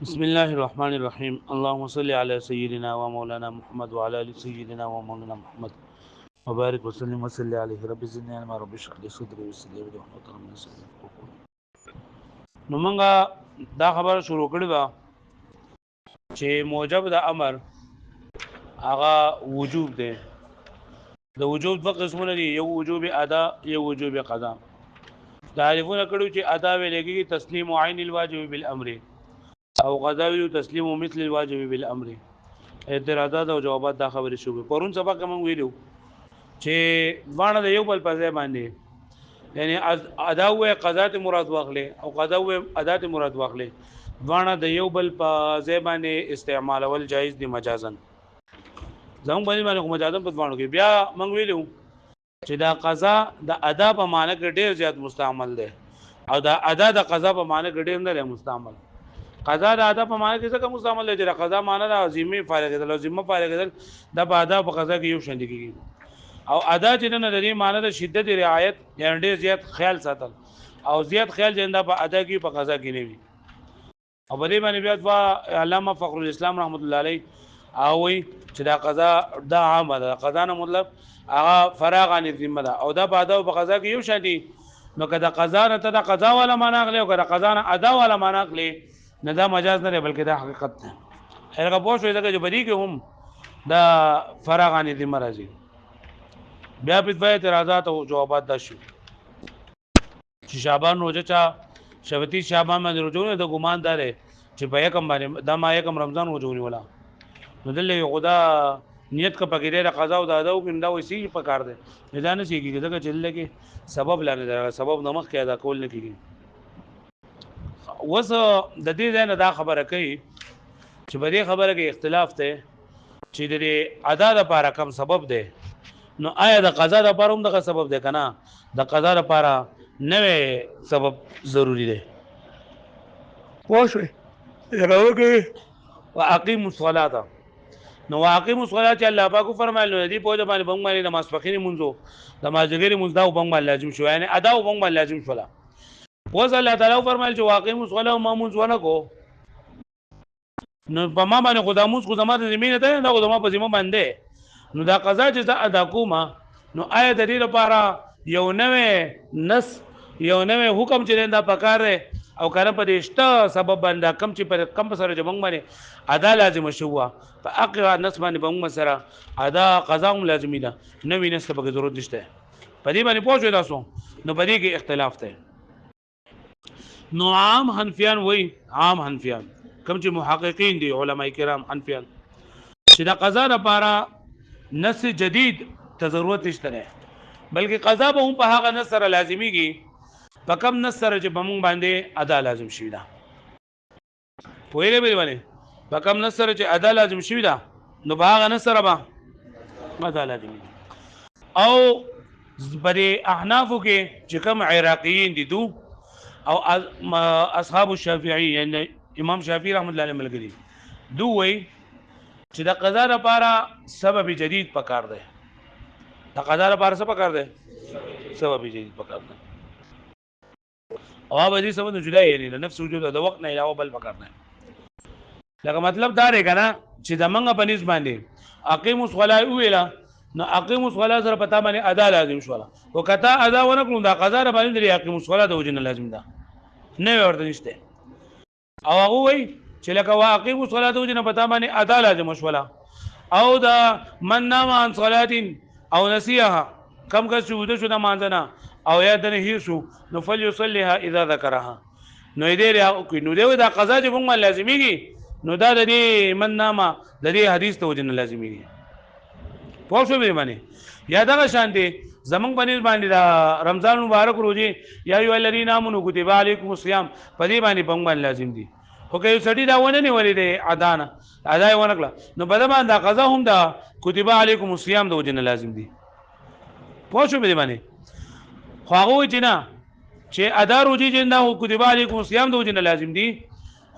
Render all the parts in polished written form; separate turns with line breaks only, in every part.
بسم الله الرحمن الرحيم اللهم صل على سيدنا ومولانا محمد وعلى ال سيدنا ومولانا محمد وبارك وسلم وصل عليه رب زدني علما رب اشرح لي صدري ويسر لي امري واحلل عقدة من لساني يفقهوا قولي. نو مونږه دا خبره شروع کړې ده چې موجب د امر هغه وجوب دی. د وجوب دوه قسمونه دي، یو وجوب ادا یو وجوب قضا. تعریفونه کړو چې ادا ویلېږي تسلیم عین الواجب بالامر او قضا ویلو تسلیم مثل الواجب بالامر. اعتراضات او جوابات دا خبرې شوې. پرون سبق موږ ویلو چې باندې د یو بل په ځای باندې یعنی ادا و قضا ته مراد واخلې او قضا و ادا ته مراد واخلې، باندې د یو بل په ځای باندې استعمال ول جایز دي مجازن. زموږ باندې خو مجازن په باندې کې بیا موږ ویلو چې دا قضا د ادا په معنی کې ډیر زیات مستعمل دی او دا ادا د قضا په معنی کې ډیر نه مستعمل. قضا د ادا په معنی کې څه مستعمل دی چې قضا معنی د عظیمه فارغ دی، لازمه فارغ دی، د په ادا په قضا کې یو شان دي او ادا چې نه د دې معنی د شدت رعایت یعنی ډیر زیات خیال ساتل او زیات خیال جنده په ادا کې په قضا کې نه وي. او په دې باندې بیا دوا علامه فخر الاسلام رحمت الله علیه او وی چې دا قضا دا عامه ده، قضا نه مطلب هغه فراغ عن ذمه ده او دا په ادا او په قضا کې یو شان دي. نو کدا قضا نه ته دا قضا ولا معنا اخلي او کدا قضا نه ادا ولا معنا اخلي، نه دا مجاز نه بلکې دا حقیقت ده. هغه پوه شوې دا چې بدی کې هم دا فراغ عن ذمه راځي. بیا په دغه اعتراضات او جوابات دا شو چې شعبان روزه چا شوتی شعبان باندې روزونه د ګمان دار چې په یکم باندې د ما یکم رمضان روزونه ولا نو دلته خدا نیت کا پکې د قضا او د ادا او کنده وسی په کار ده نه ځان شي کېږي دغه چل لګي سبب لانه دا سبب نمخ کې ادا کول نه کېږي. وس د دې نه دا خبره کوي چې په دې خبره کې اختلاف ده چې د ادا لپاره کم سبب ده. نو آیا د قضا لپاره هم دغه سبب ده کنه؟ د قضا لپاره نوې سبب ضروری ده. واښوي هغه کې واقیم الصلاه. نو واقیم الصلاه چې الله پاک فرمایل نو دې په دې باندې بنګ باندې نماز پخینی منځو د مازیګری منځ دا بنګ باندې لازم شو، یعنی ادا او بنګ باندې لازم شولا. وز الله تعالی فرمایل چې واقیم الصلاه ما منځ ونه کو نو په ما باندې خداموس خو زما د زمينه ته نه خو زما په زمو باندې نو دا قضا چې ادا کوم نو آیا د دې لپاره یو نوې نس یو نوې حکم چې دا پکار او کله په دې شته سبب باندې کم چې پر کم سره جمع باندې ادا لازم شو په اقرا نس باندې بم سره ادا قضا هم لازمي ده، نوې نس په ضرورت نشته. په دې باندې پوښتنه تاسو نو په دې کې اختلاف ده. نو عام حنفیان وای عام حنفیان کوم چې محققین دي علما کرام حنفیان چې دا قضا لپاره نص جدید ته ضرورت نشته بلکې قضا به هم په هغه نص سره لازمیږي په کم نص سره چې په مونږ باندې ادا لازم شوی ده. پوهیږئ به باندې په کم نص سره چې ادا لازم شوی ده نو په هغه نص سره به ادا لازمي. او په احنافو کې چې کوم عراقیین دي دو او اصحاب الشافعي یعنی امام شافعي رحمت الله علیه ملګری دو وای چې د قضا لپاره سبب جدید پکار دی. د قضا لپاره څه پکار دی؟ سبب جدید پکار دی. او هغه دې سبب جدا یې نه نفس وجود د وخت نه علاوه بل پکار نه. لکه مطلب دا دی کنه چې د منګه په نسبت باندې اقیم الصلاه ویلا نو اقیم الصلاه سره پتا باندې ادا لازم شو او کته ادا ونکړو دا قضا باندې د اقیم الصلاه د وجنه لازم ده نه ورته نشته. او هغه وای چې لکه واقیم الصلاه د وجنه پتا باندې ادا لازم شولا او دا من نام عن صلاه او نسيها کم کا سجود شو د مانځنه او یاد نه هیر شو نو فليصليها اذا ذكرها نو دې نو دې دا قضا چې موږ لازميږي نو دا د دې من نامه د دې حدیث ته وجنه لازميږي. پوه شو به معنی یا دا شان دي زمنګ باندې دا رمضان مبارک روزي یا ایو الذین آمنوا کتب علیکم الصیام په دې باندې بنګ لازم دي. خو که یو سړی دا ونه نه ولې دی اذان ادا یې ونکړه نو په دې باندې قضا هم دا کتب علیکم الصیام د وجنه لازم دي. پوه شو به معنی خو هغه چې نه چې ادا روزي چې نه کتب علیکم الصیام د وجنه لازم دي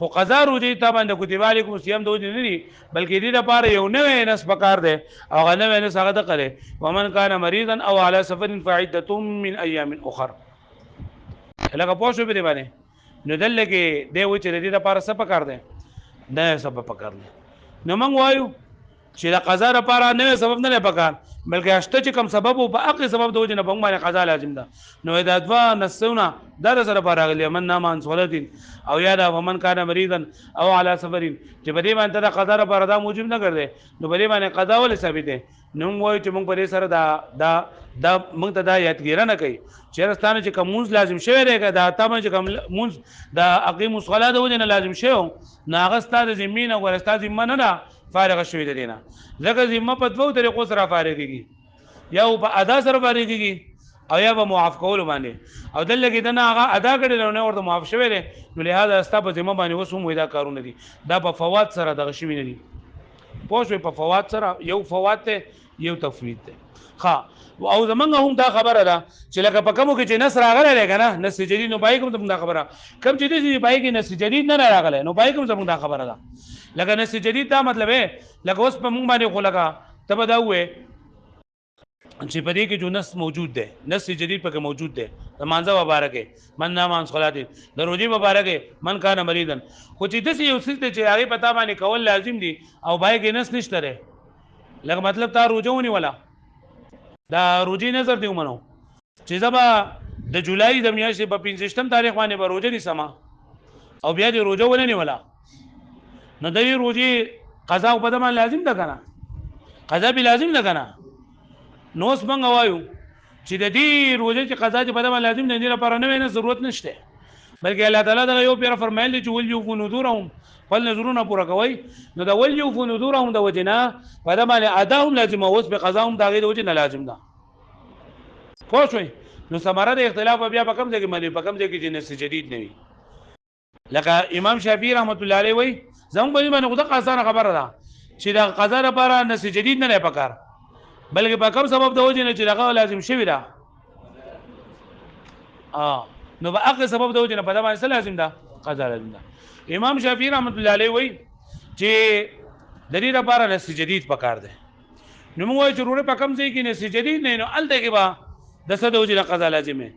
خو قضا روزي ته باندې کتب علیکم الصیام د وجنه نه دي بلکې دې لپاره یو نوې نس پکار دی او هغه نوې نس هغه د کړي ومن کان مریضا او علی سفر فعده من ایام اخر. لکه پوه شو به باندې نو دلته کې دی و چې دې لپاره څه پکار دی دا سبب پکار دی. نو موږ وایو چې د قضا لپاره نوې سبب نه پکار بلکې اشته چې کوم سبب او په اقل سبب د وجه نه په باندې قضا لازم ده. نو دا دوا نسونه دا سره لپاره راغلي من نام عن صلاتین او یا دا ومن کان مریضا او علی سفرین چې په دې باندې د قضا لپاره دا موجب نه ګرځي نو په دې باندې قضا ول ثابت ده. نو موږ وایو چې موږ په دې سره دا موږ ته دا یادګیره نه کوي چې راستانه چې کوم لازم شوی دی دا تاسو چې کوم مونږ دا اقیم الصلاه د وجه نه لازم شوی نو هغه ستاسو زمين او ستاسو ذمہ نه فارغ شوی دی نه ځکه ذمہ په دوو طریقو سره فارغ کیږي یا په ادا سره فارغ کیږي او یا په معاف کول باندې او دلته کې دنه هغه ادا کړي نه ورته معاف شوی دی نو لهدا استا په ذمہ باندې وسوم ودا کارونه دي دا په فوات سره دغه شوی نه دي پوه شو په فوات سره یو فوات ته یو تفویض ته ها او زمونږ هم دا خبره ده چې لکه په کومو کې چې نص راغلی دی کنه نص جدید نو پای کوم دا خبره کم چې دې پای کې نص جدید نه راغلی نو پای کوم زمونږ دا خبره ده لکه نص جدید دا مطلب لکه اوس په مونږ باندې خو لکه تبه دا وې چې په دې کې جو نص موجود دی نص جدید پکې موجود دی د مانځه مبارکه من نام عن صلات د روزي مبارکه من کان مریضن خو چې دې یو څه چې هغه پتا باندې کول لازم دي او پای کې نص نشته لري لکه مطلب تا روزونی ولا دا روزي نظر دی ومنو چې زبا د جولای د میاشتې په 15 تاریخ باندې به روزه نسما او بیا دې روزه ولنی ولا نو د روزي قضا او بدمان لازم ده کنه قضا به لازم ده کنه نو اوس موږ وایو چې د دې روزه چې قضا چې بدمان لازم ده نه لپاره نه ضرورت نشته بلکې الله تعالی دا یو پیر فرمایلی چې ول یو نذورهم فل نذورونه پورا کوي نو دا ول یو نذورهم د وجنا په دا باندې ادا هم لازم اوس په قضا هم دا غي د وجنا لازم ده پوه شئ نو ثمره د اختلاف بیا په کوم ځای کې ملي په کوم ځای کې جنس جدید نه وي لکه امام شافعي رحمت الله علیه وای زموږ په باندې خدای آسان خبره ده چې دا قضا لپاره نس جدید نه پکار بلکې په کوم سبب د وجنا چې هغه لازم شوی ده نو په هغه سبب د وجنا په دا باندې لازم ده قضا لازم ده امام شافعي رحمت الله علیه وای چې د دې لپاره نس جدید پکار ده نو موږ وایو چې ضرورت په کوم ځای کې نس جدید نه نو الته کې با د څه د وجنا قضا لازمه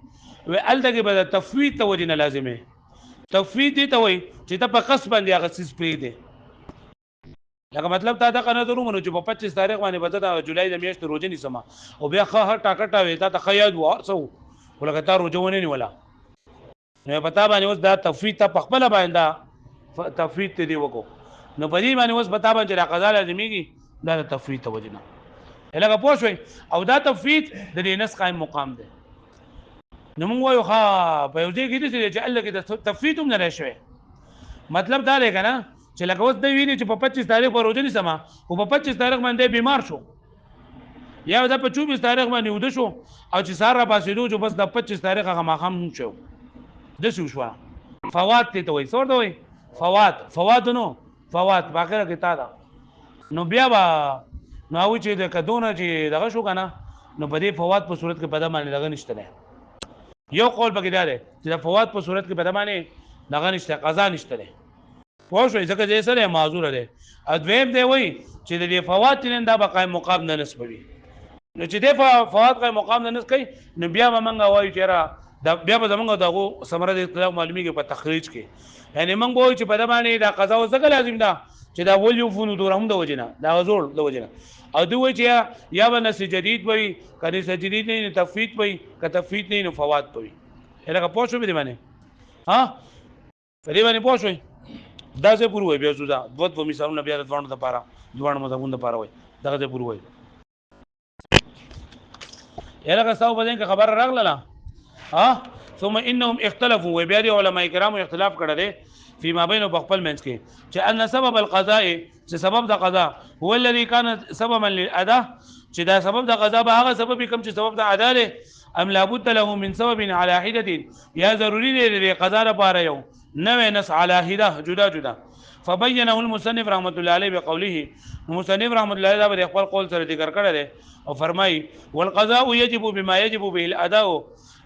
و الته کې به تفویض ته وجنا لازمه تفویض دي ته وای چې ته په قص باندې هغه څه پری دي لکه مطلب تا دا کنه درو منو چې په 25 تاریخ باندې بده د جولای د میاشتې روزه نیسم او بیا خه هر ټاکټا وې تا تخیاد و څو ولکه تا روزه ونه نیولا نو پتا باندې اوس دا تفویض ته خپل باندې تفویض ته دی وکړو نو په دې باندې اوس پتا باندې را قضا لازميږي دا تفویض ته وجنه لکه پوه شوي او دا تفویض د دې نس قائم مقام دی نو موږ وایو ها په یو ځای کې دې چې الله کې د تفویض هم نه شوی مطلب دا دی کنه چې لکه اوس د ویني چې په 25 تاریخ پر روزه نیسم او په 25 تاریخ باندې بیمار شو یا د په 24 تاریخ باندې ود شو او چې سار را پاسېدو چې بس د 25 تاریخ هغه ماخام شو د شو فوات ته وایي څور ته وایي فوات نو فوات باخره کې تا دا نو بیا با نو چې د کدونه چې دغه شو کنه نو په دې فوات په صورت کې په دمانه دغه نشته نه یو قول پکې دی چې د فوات په صورت کې په دمانه دغه نشته قضا نشته نه پوه شو ځکه چې سره معذور دی ادویم دی وایي چې د فوات نن دا بقای مقام نه نسبوي نو چې د فوات قای مقام نه نس کوي نو بیا به منګه وایو چې را دا بیا به زمونږ دغه ثمره د اختلاف معلومیږي په تخریج کې یعنی موږ وایو چې په دمانه دا قضا او ځکه لازم ده چې دا ول یو فونو دورهم د وجنه دا غزور د وجنه او دوی چې یا به نس جدید وي کني جدید نه تفویض وي که تفویض نه فوات وي هغه پوه شو به دی باندې ها په دې باندې پوه شو دا څه پوره وي بیا زودا دوه مثالونه بیا د ځوانو لپاره ځوان مزګون لپاره وي دا څه پوره وي هغه څو بدن کې خبر راغله ها ثم انهم اختلفوا وبیا دي علماء کرام اختلاف کړل فيما بينه بخپل منځ کې چې ان سبب القضاء چې سبب د قضا هو الذي كان سببا للاداء چې دا سبب د قضا به هغه سبب کوم چې سبب د ادا له ام لابد له من سبب على حده یا ضروری دی د قضا لپاره یو نوې نس على حده جدا جدا فبينه المصنف رحمه الله عليه بقوله المصنف رحمه الله علیه د خپل قول سره ذکر کړی او فرمای والقضاء يجب بما يجب به الاداء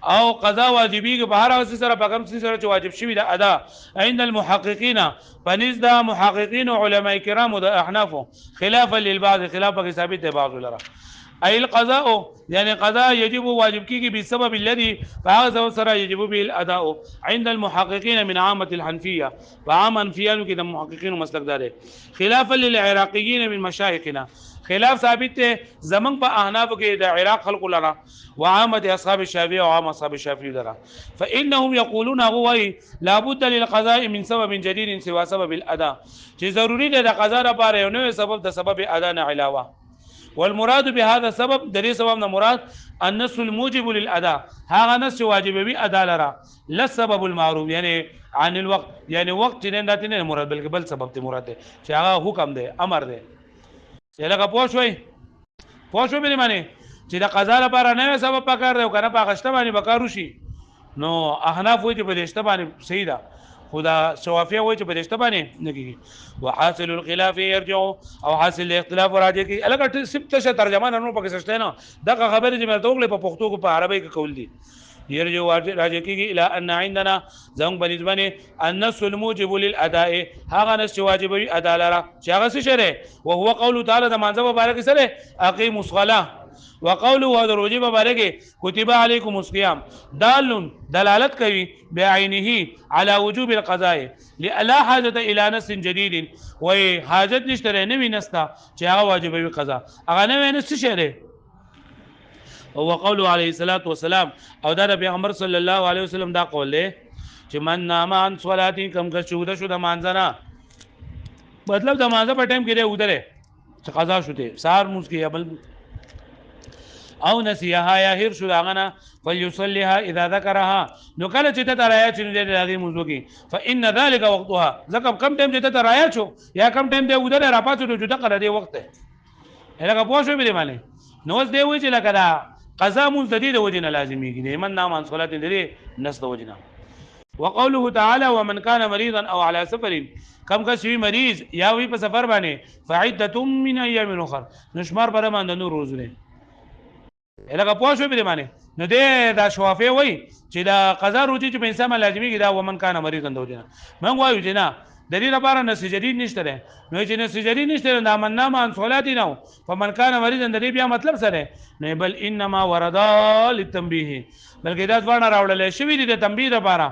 او قضا واجبی که بهر اوس سره په کوم سره چې واجب شوی د ادا عند المحققین فنزد محققین علماء کرام د احناف خلافا للبعض خلاف کې ثابت دی بعض لره اي القضاء يعني قضاء يجب واجب کیږي بسبب الذي فهذا سره يجب به الاداء عند المحققين من عامه الحنفيه وعام انفيانو کې د محققینو مسلک دار خلافا للعراقيين من مشايخنا خلاف ثابت ته زمنګ په احناف کې د عراق خلق لرا وعامه اصحاب الشافعي وعام اصحاب الشافعي لرا فانهم يقولون هو لابد للقضاء من سبب جديد سوى سبب الاداء چې ضروری ده د قضا لپاره یو نوې سبب د سبب ادا نه علاوه والمراد بهذا السبب دري سبب مراد النص الموجب للاداء هذا نص واجبي ادا لرا لا السبب المعروف يعني عن الوقت يعني وقت نه نه مراد بلکې بل سبب ته مراد ده چې هغه حکم ده امر ده لکه پوښوي به معنی چې د قضا لپاره نه سبب پکار دی او کنه په غشته باندې بکارو شي نو احناف وایي چې په دشته باندې صحیح ده خدا شوافیه وایي چې په دشته باندې نه کیږي وحاصل الخلاف يرجع او حاصل الاختلاف راځي کی الګ سپته ترجمه نه پکې سشته نه دغه خبره چې مې ته وګړي په پښتو کو په عربی کې کول دي يرجع راځي کی الى ان عندنا زنګ بنسبه النص الموجب للاداء هغه نص واجبوي ادا لره چې هغه څه شری او هو قول تعالی د منځه مبارک سره اقيموا الصلاه وقوله دروجي مبارک كتب عليكم الصيام دال دلالت کوي بعينه على وجوب القضاء لا حاجه الى نص جديد و حاجت نشته نوې نستا چې هغه واجبوي قضا هغه نوې نص شری او قوله عليه الصلاه والسلام او دا پیغمبر صلی الله علیه وسلم دا قول له چې من نام عن صلاتي کم که شو د مانځنه مطلب د مانځه په ټیم کې دی ودره چې قضا شوته سار موږ کې بل او نسيها یا هر شو داغنه فليصليها اذا ذكرها نو کله چې ته رایا چې دې دغه موضوع کې فان ذلك وقتها ځکه کم ټیم چې ته رایا شو یا کم ټیم دې ودره را پاتې جو ته کړه دې وخت هغه پوښوي به معنی نو اوس دی وی چې لکه دا قضا مون د دې د وجنه لازمي کې من نام عن صلاه دې نس د وجنه وقوله تعالى ومن كان مريضا او على سفر کم کس وی مریض یا وی په سفر باندې فعده من ايام اخر نشمار پر باندې نور روزونه الګه پوښوي به معنی نو دې دا شوافه وای چې دا قضا روزي چې په انسان لازمي کې دا ومن كان مريضا د وجنه من وایو چې نه د دې لپاره نس جدید نشته ده نو چې نس جدید نشته دا من نام عن صلاه نو فمن كان مريضا د دې بیا مطلب سره نه بل انما ورد للتنبيه بلکې دا ځوان راوړل شوی دي د تنبيه لپاره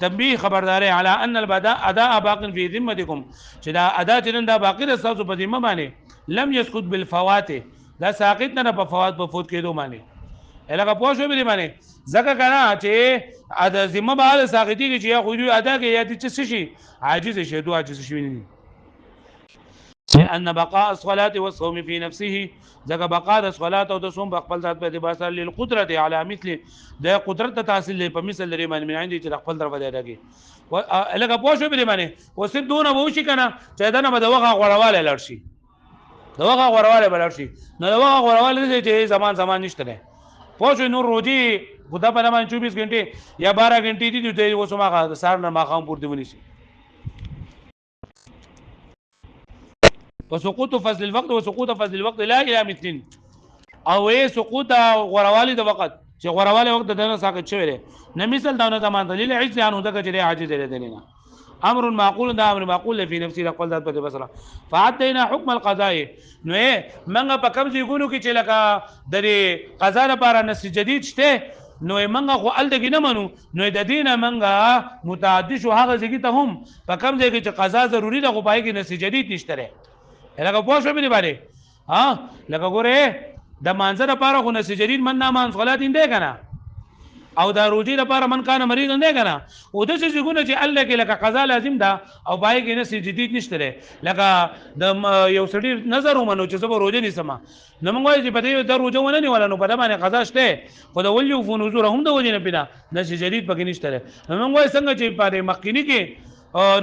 تنبيه خبرداري على ان البداء اداء باق في ذمتكم چې دا ادا چې دا باقی د تاسو په ذمه باندې لم يسقط بالفوات دا ساقط نه په فوات په فوت کېدو باندې الګه پوښوي به معنی ځکه کنه چې ادا ذمه به ساقطي کې چې خو دې ادا کې یا دې څه شي عاجز شي دوه عاجز شي نه ان بقاء الصلاه والصوم في نفسه ځکه بقاء الصلاه او د صوم په خپل ذات په اعتبار سره للقدرت على مثل د قدرت تحصیل په مثل لري من عندي چې خپل طرف دی ادا کې الګه پوښوي به معنی وسب دونه وو شي کنه چې دا نه بدوغه غړواله لړ شي دغه غړواله بلل شي نو دغه غړواله چې زمان نشته نه پوښ نور روزي خدا په نامه 24 غنټه یا 12 غنټه دي د وسمه سار نه ماقام پور دی ونی شي وسقوط فضل الوقت وسقوط فضل الوقت لا الى مثل او ايه سقوط غړواله د وخت چې غړواله وخت دنه ساقط شوی دی نه مثال دا نه زمان دلیل عجز انه دغه چې عاجز دی نه امر معقول دا امر معقول في نفسي لقل ذات په بصره فعدينا حكم القضاء نو منګه په کوم ځای ګونو کې چې لکه د قضا لپاره نص جدید شته نو منګه خو ال دګ نه منو نو د دینه منګه متعدد شو هغه ځای ته هم په کوم ځای کې چې قضا ضروری ده خو پای کې نص جدید نشته لکه پوه شو به باندې ها لکه ګوره د مانځه لپاره خو نص جدید من نام عن صلات دی کنه او دا روزي لپاره من کان مریض نه کنه او د څه څنګه چې الله کې لکه قضا لازم ده او پای کې نص جدید نشته لکه د یو سړي نظر ومنو چې زه روزه نیسم نو موږ وایو چې په دې د روزه ونه نیول نو په دې باندې قضا شته خو د ولي فو نذور هم د وجه نه پیدا نص جدید پکې نشته موږ وایو څنګه چې په مخکینی کې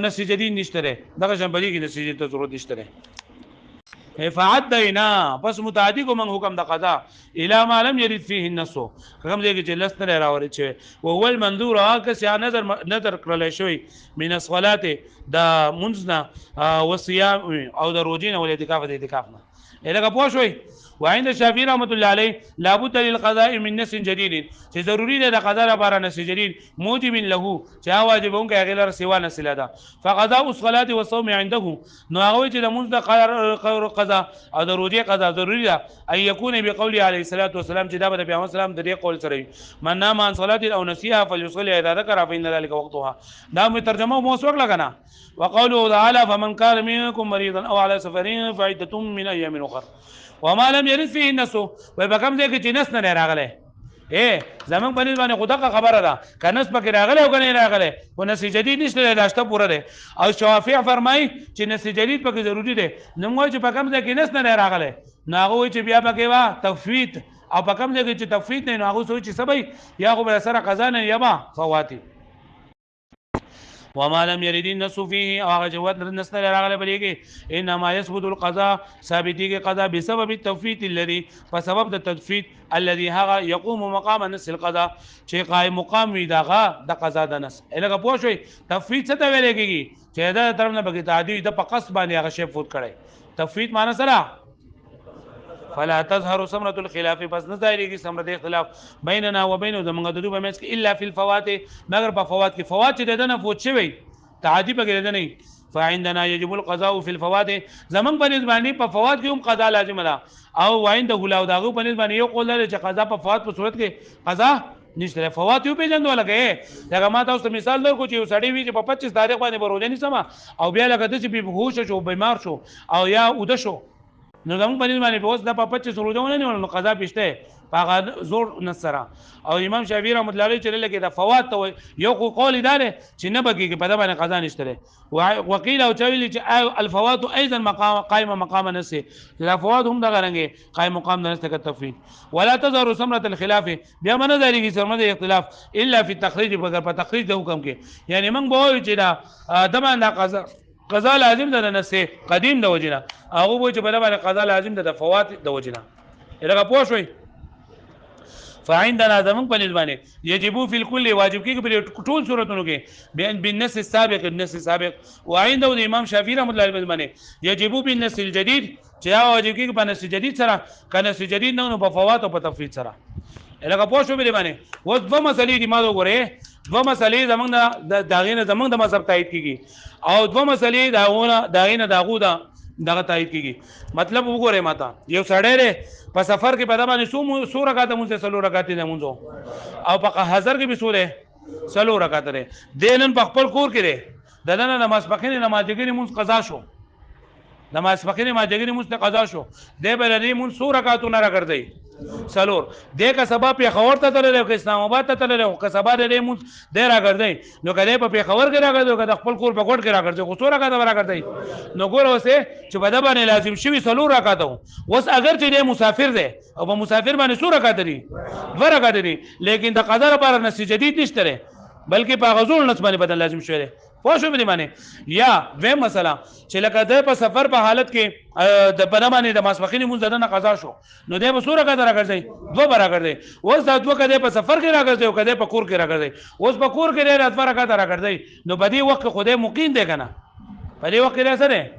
نص جدید نشته دغه شنبلي کې نص جدید ته ضرورت نشته فعدینا پس متعدی کو من حکم د قضا الی ما لم يرد فيه النص کوم ځای کې چې لست نه راوړی چې او ول منظور هغه چې نظر کړل شوی من الصلاه د منځنا او صيام او د روزین او اعتکاف د اعتکاف نه الګه پوه شوي وعند الشافعي رحمه الله عليه لابد للقضاء من نص جديد چې ضروري ده د قضا لپاره نص جديد موجب له چې واجبون کې غیر سوا نص ده فقضاء الصلاه والصوم عنده نو هغه چې د منځ د قضا او د روزه قضا ضروري ده ان يكون بقول عليه الصلاه والسلام چې دا به پیغمبر اسلام د دې قول سره من نام عن صلاه او نسيها فليصلي اذا ذكر فان ذلك وقتها دا مې ترجمه مو وسوک لګنا وقوله تعالى فمن كان منكم مريضا او على سفر فعده من ايام اخرى وما لم يرد فيه النص وای په کوم ځای کې چې نس نه راغله زمون په نسبت باندې خدای خبره ده کنه نس پکې راغله او کنه راغله او نس جدید نشته داشته پوره ده او شافعي فرمایي چې نس جدید پکې ضروری ده نو موږ چې په کوم ځای کې نس نه راغله ناغه چې بیا پکې وا تفویت او په کوم ځای کې چې تفویت نه ناغه سوچ سبي یا خو سره قضا نه یما فواتي وما لم يرد النص فيه او هغه جوات نص نه راغله بلکې انما يثبت القضاء ثابتي کې قضا بسبب التفويت الذي فسبب التفويت الذي هغه يقوم مقام نص القضاء چې قائم مقام وي دغه د قضا د نص الګه پوه شوي تفويت څه ته ویل کېږي چې دا طرف نه بګی تعدی د پقص باندې هغه شی فوت کړي تفويت معنی سره فلا تظهر ثمرة الخلاف بس نظاهري کی ثمرة اختلاف بيننا وبين زمنګ د دوی په منځ کې الا فی الفوات مگر په فوات کې فوات چې دنه فوت شوی تعدی بغیر نه فعندنا يجب القضاء في الفوات زمنګ په نسبت په فوات کې هم قضا لازم ده او وعنده لا داغه په نسبت یو قول لري چې قضا په فوات په صورت کې قضا نشته فوات یو پیژندو لګي دا ما تاسو مثال درکو چې سړی وی چې په 25 تاریخ باندې بروجنی سما او بیا لکه د چې به هوش شو بیمار شو او یا ود شو نو زموږ باندې باندې په اوس د 25 روزونه نه نو قضا پېشته هغه زور نصره او امام شافعي رحمۃ اللہ علیہ چې لکه د فوات ته یو قول دار چې نه بګي په دغه باندې قضا نشته وقيل او چویل چې الفوات ايضا مقام قائم مقام نسه الفوات هم دغه رنګ قائم مقام نسه کا تفویض ولا تظهر ثمرة الخلاف بیا من ذلك ثمرة اختلاف الا في التخريج بغیر په تخریج د حکم کې یعنی موږ به چې دا دمه قضا لازم ده نسه قدیم د وجنه هغه وایي چې بل باندې قضا لازم ده د فوات د وجنه الګه پوه شوي فعندنا زمون په نسبت يجب في الكل واجب کې په ټول صورتونو کې بالنص السابق النص السابق وعنده الامام شافعي رحمه الله عليه يجب بالنص الجديد چې واجب کې په نص جدید سره کنه نص جدید نه په فوات او په تفویض سره الګه پوه شو به باندې و دوه مسلې دي ما وګوره دوه مسلې زمونږ د داغینه زمونږ د مذهب تایید کیږي او دوه مسلې داغینه داغو دا دغه تایید کیږي مطلب وګوره ماته یو سړی په سفر کې په دمانه سو رکعات مونږه سلو رکعات نه مونږ او په حاضر کې به سوره سلو رکعات لري دینن په خپل کور کې لري دنه نماز پخینه نماز جګری مونږ قضا شو نماز پخینه ما جګری مونږ قضا شو دې بلې مونږ سو رکعاتونه را ګرځي سلور دې کا سبب په خبر ته تللی او اسلام آباد ته تللی او کا سبب دې مونږ دې را ګرځي نو کله په خبر کې را ګرځي او د خپل کور په کوټ کې را ګرځي خو سو رکعات را ګرځي نو ګور اوسه چې په دې باندې لازم شوی سلور رکعات اوس اگر چې دې مسافر دی او په مسافر باندې سو رکعات دي دوه رکعات دي لیکن د قضا لپاره نص جدید نشته بلکې په غزول نص باندې بدل لازم شوی پوه شو به معنی یا و مسله چې لکه د په سفر په حالت کې د بنمانه د ماسپخینی مونږ دنه قضا شو نو د به سوره قضا راګرځي دوه برا کړی اوس دا دوه کده په سفر کې راګرځي او کده په کور کې راګرځي اوس په کور کې رات برا قضا راګرځي نو په دې وخت خدای مقیم دی کنه په دې وخت کې سره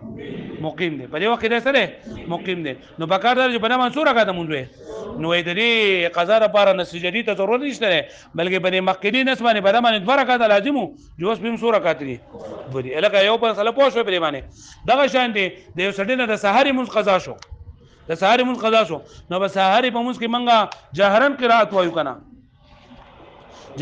مقیم دی په دې وخت کې سره مقیم دی نو په کار درځي بنمانه سوره قضا مونږ نو د دې قضا لپاره نص جدید ته ضرورت نشته بلکې په مخکینی نص باندې په دمانه دوه رکعات لازمو جو اوس بیم سوره رکعات دي ودی الګا یو په سره پوه شو په باندې دغه شان دي د یو سړي نه د سحر مونږ قضا شو د سحر مونږ قضا شو نو په سحر په مونږ کې منګه جهرن قرات وایو کنه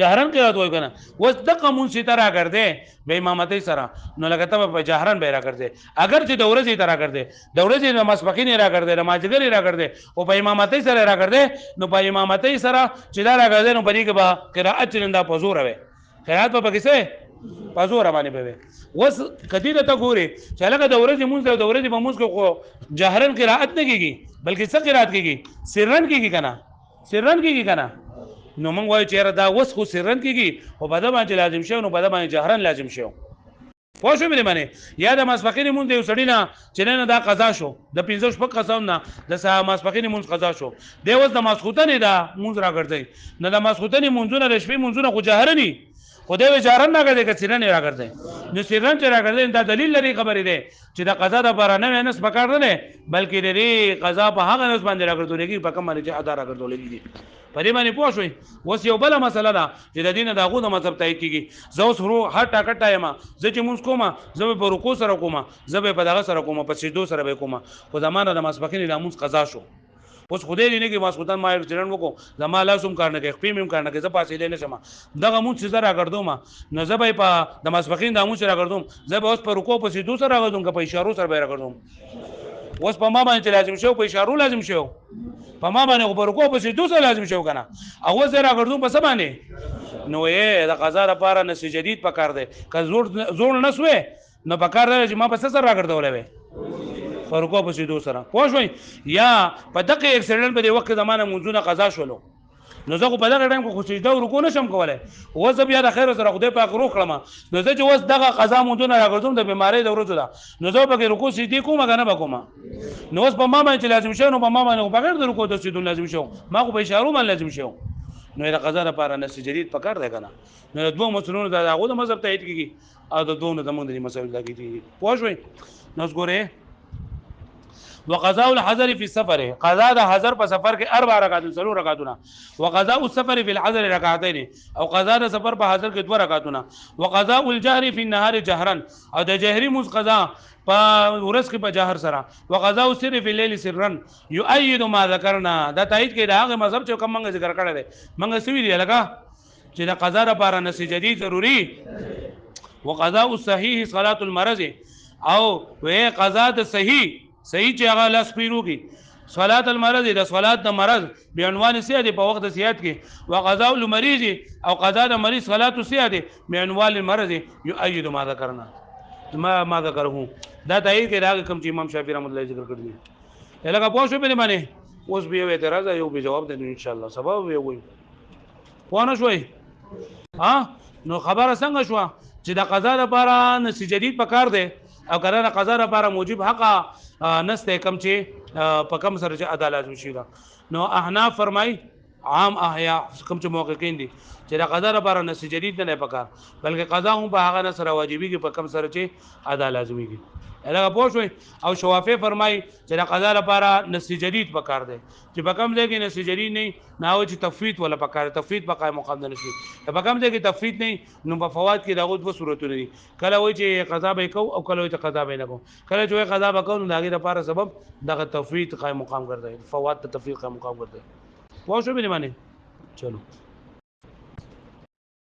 جهرن قرات وایو کنه وس دغه مونږ ستاره کړدې به امامتي سره نو لکه ته په جهرن به را کړدې اگر چې دوره سي ترا کړدې دوره سي نماز پکې را کړدې نماز ګری را کړدې او په امامتي سره را کړدې نو په امامتي سره چې دا را کړدې نو په دې کې به قرات چنده پزور وي قرات په کې څه پزور باندې به وس کدی ته ګوري چې لکه دوره سي مونږ دوره سي مونږ کو جهرن قرات نه کیږي بلکې څه قرات کیږي سرن کیږي کنه سرن کیږي کنه نو موږ وایو چې دا وس خو سرن کیږي او په دې باندې لازم شي نو په دې باندې جهرن لازم شي پوه شو مې معنی یا د ماسپخینی مونږ یو سړی نه چې نه دا قضا شو د 15 شپږ قسم نه د ماسپخینی مونږ قضا شو دی اوس د ماسخوتنې دا مونږ را ګرځي نه د ماسخوتنې مونږونه د شپې مونږونه خو جهرنی خدای وچارن راګرځي که سیرن راګرځي نو سیرن چې راګرځي دا دلیل لري خبرې ده چې دا قضا د بارا نه نس پکار نه بلکې د قضا په هغه نس باندې راګرځولېږي په کوم باندې چې ادا راګرځولېږي دي په دې باندې پوه شوي اوس یو بله مسله ده چې د دین د هغو د مذهب تایید کېږي زه اوس هر ټاکټه یم زه چې مونځ کوم زه به په رکوع سره کوم زه به په دغه سره کوم په سجدو سره به کوم خو زمانه د ماسپښین د مونځ قضا شو اوس خدای دې نه کې ماسخوتن ما چرن وکړو زما لاسوم کار نه کوي خپې مې کار نه کوي زه پاسېدلی نه شم دغه مونځ چې زه راګرځوم نو زه به په د ماسپښین د مونځ راګرځوم زه به اوس په رکوع په سجدو سره راګرځوم که په اشارو سره به راګرځوم اوس په ما باندې چې لازم شو په اشارو لازم شو په ما باندې په رکوع په سجدو سره لازم شو که نه او اوس زه راګرځوم په څه باندې نو یې د قضا لپاره نس جدید پکار دی که زوړ نه سوې نو پکار دی چې ما په څه سره راګرځولی وی فرقو په سیدو سره پوه شوئ یا په دغه اکسیډنټ په دې وخت کې زمانه منځونه قضا شولو نو زه خو په دغه ټایم کې خو سجده او رکوع نشم کولی اوس زه بیا د خیر سره خدای پاک روغ کړم نو زه چې اوس دغه قضا منځونه راګرځوم د بیمارۍ د ورځو ده نو زه پکې رکوع سجدې کوم که نه به کوم نو اوس په ما باندې چې لازم شو نو په ما باندې بغیر د رکوع د سجدو لازم شو ما خو په اشارو باندې لازم شو نو د قضا لپاره نس جدید پکار دی که نه نو د دوو مسلونو د هغو د مذهب تایید کېږي او د دوو نه زمونږ د دې مسایلو دا کېږي پوه شوئ نو اوس ګورئ وقضاء الحضر في السفر قضاء د حضر په سفر کې 4 رکعات ضرور رکعاتونه وقضاء السفر في الحضر رکعتين او قضاء د سفر په حضر کې 2 رکعاتونه وقضاء الجهر في النهار جهرا او د جهري مز قضا په ورځ کې په جهر سره وقضاء السر في الليل سرا يؤيد ما ذكرنا دا تایید کې دا هغه مذهب چې کوم موږ ذکر کړی دی موږ سوي دی لکه چې د قضا لپاره نس جدید ضروري وقضاء الصحيح صلاه المرض او وې قضا د صحیح چې هغه لاس پیروږي صلات المرض د صلات د مرض بعنوان سیاده په وخت سیادت کې وقضاء المریض او قضا د مریض صلات سیاده بعنوان المرض يؤيد ما ذكرنا ما ذكره دا تایید کې راغی کوم چې امام شافعي رحمۃ اللہ ذکر کړی دی لکه پوه شو په باندې اوس به یو اعتراض یو به جواب دی ان شاء الله سبا به وي پوه نه شوي ها نو خبره څنګه شو چې د قضا لپاره نس جدید پکار دی او کنه قضا لپاره موجب حق نسته کم چې په کم سره چې ادا لازم شي نو احناف فرمای عام احیا کم چې محققین دي چې د قضا لپاره نس جدید نه پکار بلکې قضا هم په هغه سره واجبي کې په کم سره چې ادا لازمي کې هغه پوه شوي او شوافی فرمای چې د قضا لپاره نس جدید پکار دی چې په کم ځای کې نس جدید نه ناو چې تفویض ولا پکار تفویض په قائم مقام نه شي په کم ځای کې تفویض نه نو په فواد کې دغه دوه صورتونه دي کله وایي چې قضا به کو او کله وایي چې قضا به نه کو کله چې قضا به کو نو دغه لپاره سبب دغه تفویض قائم مقام ګرځي فواد ته تفویض قائم مقام ګرځي پوه شو به نه معنی چلو